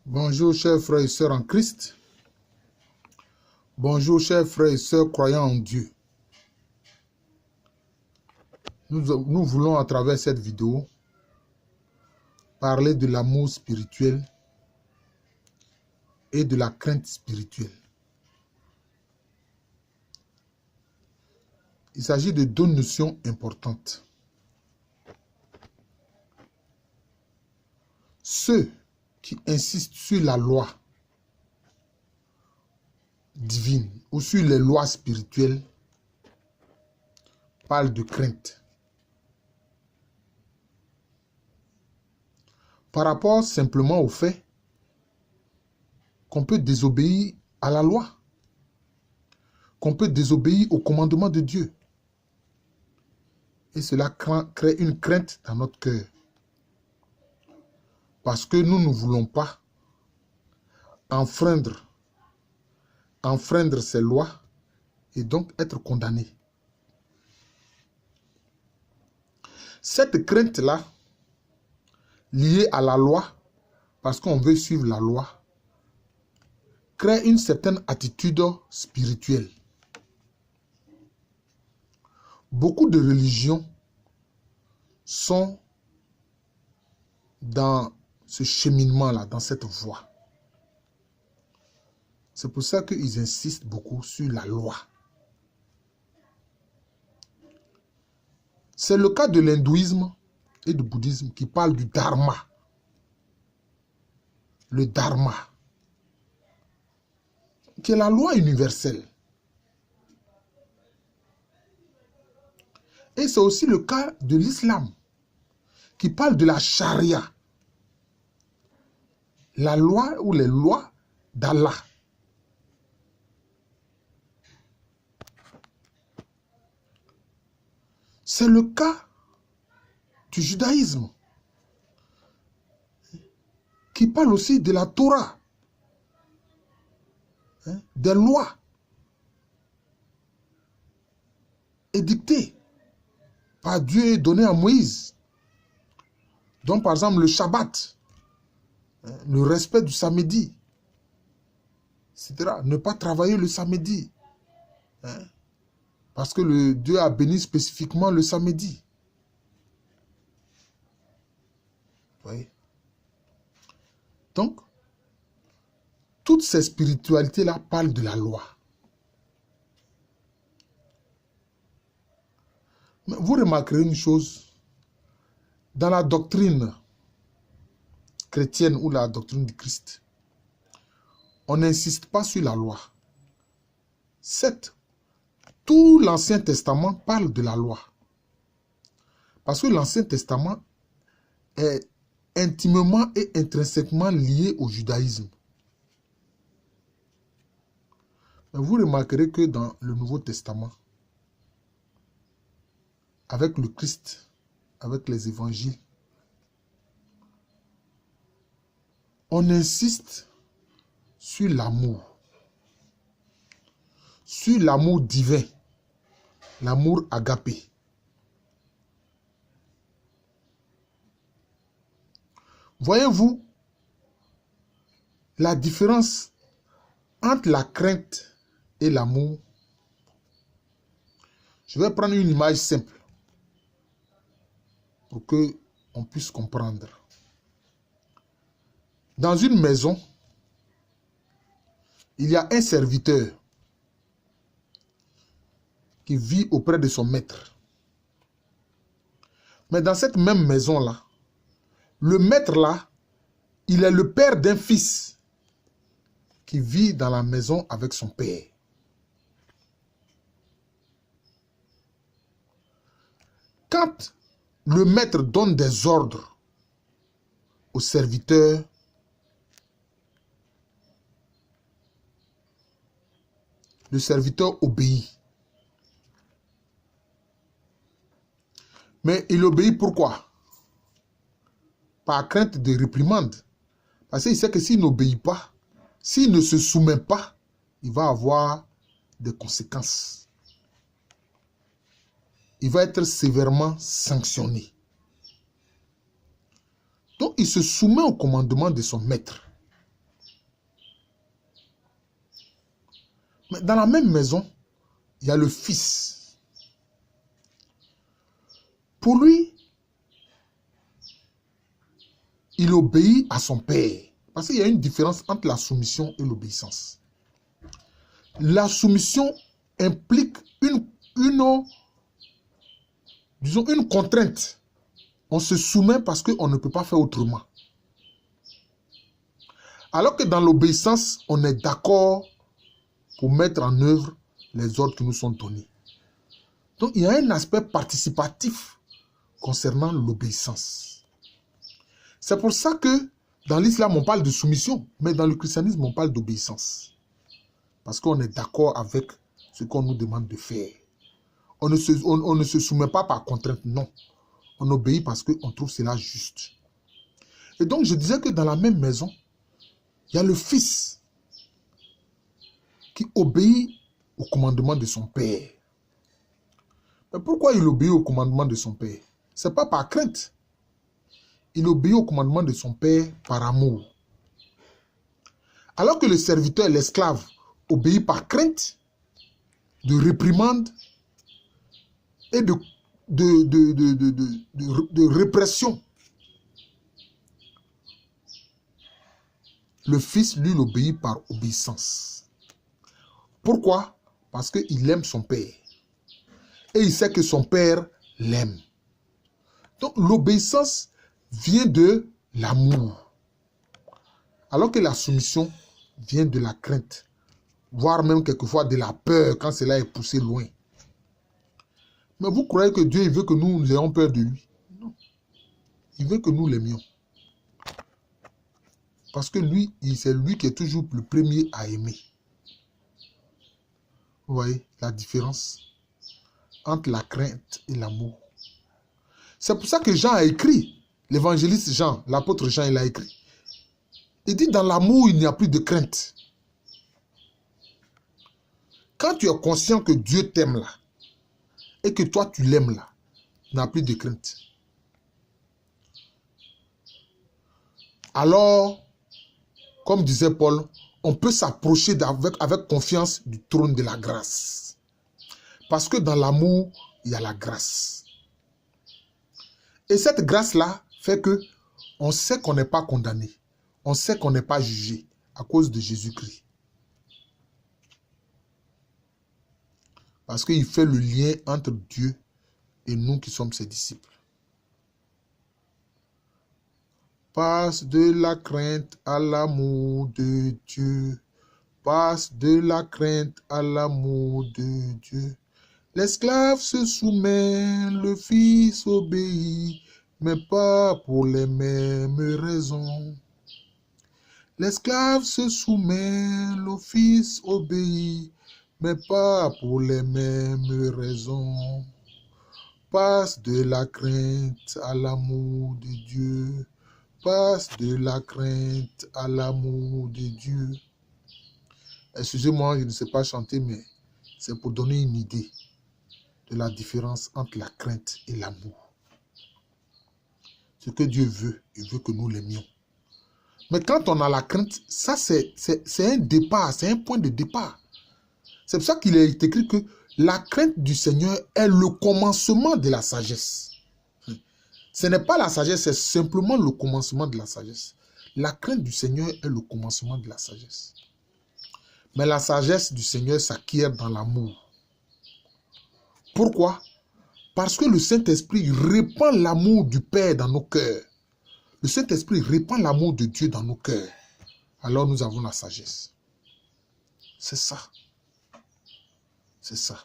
Bonjour chers frères et sœurs en Christ. Bonjour chers frères et sœurs croyants en Dieu. Nous voulons à travers cette vidéo parler de l'amour spirituel et de la crainte spirituelle. Il s'agit de deux notions importantes. Ceux qui insistent sur la loi divine ou sur les lois spirituelles parlent de crainte. Par rapport simplement au fait qu'on peut désobéir à la loi, qu'on peut désobéir au commandement de Dieu. Et cela crée une crainte dans notre cœur. Parce que nous ne voulons pas enfreindre ces lois et donc être condamnés. Cette crainte-là, liée à la loi, parce qu'on veut suivre la loi, crée une certaine attitude spirituelle. Beaucoup de religions sont dans ce cheminement-là, dans cette voie. C'est pour ça qu'ils insistent beaucoup sur la loi. C'est le cas de l'hindouisme et du bouddhisme qui parlent du dharma. Le dharma, qui est la loi universelle. Et c'est aussi le cas de l'islam, qui parle de la charia, la loi ou les lois d'Allah. C'est le cas du judaïsme, qui parle aussi de la Torah, des lois édictées par Dieu et données à Moïse. Donc par exemple le Shabbat, le respect du samedi, etc. Ne pas travailler le samedi. Parce que Dieu a béni spécifiquement le samedi. Vous voyez? Donc, toutes ces spiritualités-là parlent de la loi. Mais vous remarquerez une chose, dans la doctrine chrétienne ou la doctrine du Christ, on n'insiste pas sur la loi. Certes, tout l'Ancien Testament parle de la loi. Parce que l'Ancien Testament est intimement et intrinsèquement lié au judaïsme. Mais vous remarquerez que dans le Nouveau Testament, avec le Christ, avec les évangiles, on insiste sur l'amour divin, l'amour agapé. Voyez-vous la différence entre la crainte et l'amour? Je vais prendre une image simple pour qu'on puisse comprendre. Dans une maison, il y a un serviteur qui vit auprès de son maître. Mais dans cette même maison-là, le maître-là, il est le père d'un fils qui vit dans la maison avec son père. Quand le maître donne des ordres au serviteur, le serviteur obéit. Mais il obéit pourquoi? Par crainte de réprimande. Parce qu'il sait que s'il n'obéit pas, s'il ne se soumet pas, il va avoir des conséquences. Il va être sévèrement sanctionné. Donc il se soumet au commandement de son maître. Mais dans la même maison, il y a le fils. Pour lui, il obéit à son père. Parce qu'il y a une différence entre la soumission et l'obéissance. La soumission implique disons une contrainte. On se soumet parce qu'on ne peut pas faire autrement. Alors que dans l'obéissance, on est d'accord pour mettre en œuvre les ordres qui nous sont donnés. Donc, il y a un aspect participatif concernant l'obéissance. C'est pour ça que dans l'islam, on parle de soumission, mais dans le christianisme, on parle d'obéissance. Parce qu'on est d'accord avec ce qu'on nous demande de faire. On ne se soumet pas par contrainte, non. On obéit parce qu'on trouve cela juste. Et donc, je disais que dans la même maison, il y a le fils qui obéit au commandement de son père. Mais pourquoi il obéit au commandement de son père? Ce n'est pas par crainte. Il obéit au commandement de son père par amour. Alors que le serviteur, l'esclave, obéit par crainte, de réprimande et de répression. Le fils, lui, l'obéit par obéissance. Pourquoi? Parce qu'il aime son père. Et il sait que son père l'aime. Donc l'obéissance vient de l'amour. Alors que la soumission vient de la crainte. Voire même quelquefois de la peur quand cela est poussé loin. Mais vous croyez que Dieu il veut que nous ayons peur de lui? Non. Il veut que nous l'aimions. Parce que lui, c'est lui qui est toujours le premier à aimer. Vous voyez la différence entre la crainte et l'amour. C'est pour ça que Jean a écrit, l'évangéliste Jean, l'apôtre Jean, il a écrit. Il dit, dans l'amour, il n'y a plus de crainte. Quand tu es conscient que Dieu t'aime là, et que toi tu l'aimes là, il n'y a plus de crainte. Alors, comme disait Paul, on peut s'approcher avec confiance du trône de la grâce. Parce que dans l'amour, il y a la grâce. Et cette grâce-là fait que on sait qu'on n'est pas condamné. On sait qu'on n'est pas jugé à cause de Jésus-Christ. Parce qu'il fait le lien entre Dieu et nous qui sommes ses disciples. Passe de la crainte à l'amour de Dieu. Passe de la crainte à l'amour de Dieu. L'esclave se soumet, le fils obéit, mais pas pour les mêmes raisons. L'esclave se soumet, le fils obéit, mais pas pour les mêmes raisons. Passe de la crainte à l'amour de Dieu. Passe de la crainte à l'amour de Dieu. Excusez-moi, je ne sais pas chanter, mais c'est pour donner une idée de la différence entre la crainte et l'amour. Ce que Dieu veut, il veut que nous l'aimions. Mais quand on a la crainte, ça c'est un départ, c'est un point de départ. C'est pour ça qu'il est écrit que la crainte du Seigneur est le commencement de la sagesse. Ce n'est pas la sagesse, c'est simplement le commencement de la sagesse. La crainte du Seigneur est le commencement de la sagesse. Mais la sagesse du Seigneur s'acquiert dans l'amour. Pourquoi? Parce que le Saint-Esprit répand l'amour du Père dans nos cœurs. Le Saint-Esprit répand l'amour de Dieu dans nos cœurs. Alors nous avons la sagesse. C'est ça. C'est ça.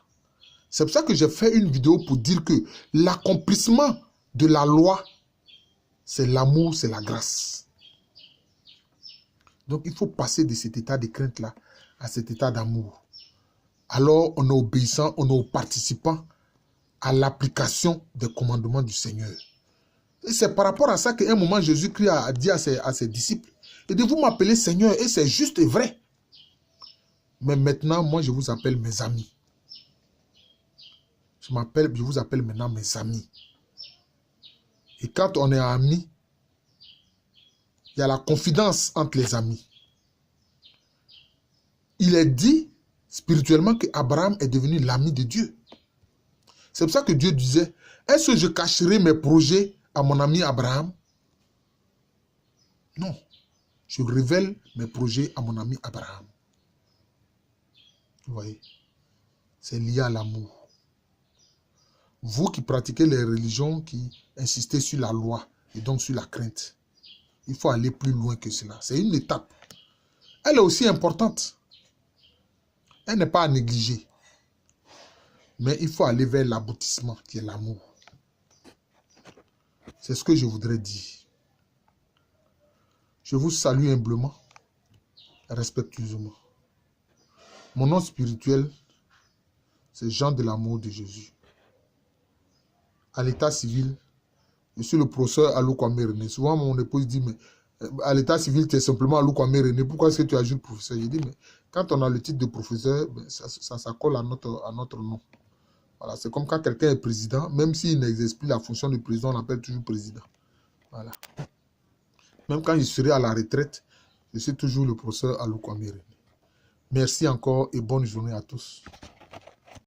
C'est pour ça que j'ai fait une vidéo pour dire que l'accomplissement de la loi, c'est l'amour, c'est la grâce. Donc il faut passer de cet état de crainte-là à cet état d'amour. Alors on est obéissant, on est participant à l'application des commandements du Seigneur. Et c'est par rapport à ça qu'à un moment Jésus-Christ a dit à ses disciples, il dit, vous m'appelez Seigneur, et c'est juste et vrai. Mais maintenant, moi je vous appelle mes amis. Je vous appelle maintenant mes amis. Et quand on est amis, il y a la confidence entre les amis. Il est dit, spirituellement qu'Abraham est devenu l'ami de Dieu. C'est pour ça que Dieu disait, est-ce que je cacherai mes projets à mon ami Abraham? Non. Je révèle mes projets à mon ami Abraham. Vous voyez? C'est lié à l'amour. Vous qui pratiquez les religions qui insistez sur la loi et donc sur la crainte, il faut aller plus loin que cela. C'est une étape. Elle est aussi importante. Elle n'est pas à négliger. Mais il faut aller vers l'aboutissement qui est l'amour. C'est ce que je voudrais dire. Je vous salue humblement, respectueusement. Mon nom spirituel, c'est Jean de l'amour de Jésus. À l'état civil, je suis le professeur Alou Kwame René. Souvent, mon épouse dit, mais à l'état civil, tu es simplement Alou Kwame René. Pourquoi est-ce que tu ajoutes professeur? Je dis, mais quand on a le titre de professeur, ben, ça colle à notre nom. Voilà, c'est comme quand quelqu'un est président, même s'il n'exerce plus la fonction de président, on l'appelle toujours président. Voilà. Même quand je serai à la retraite, je suis toujours le professeur Alou Kwame René. Merci encore et bonne journée à tous.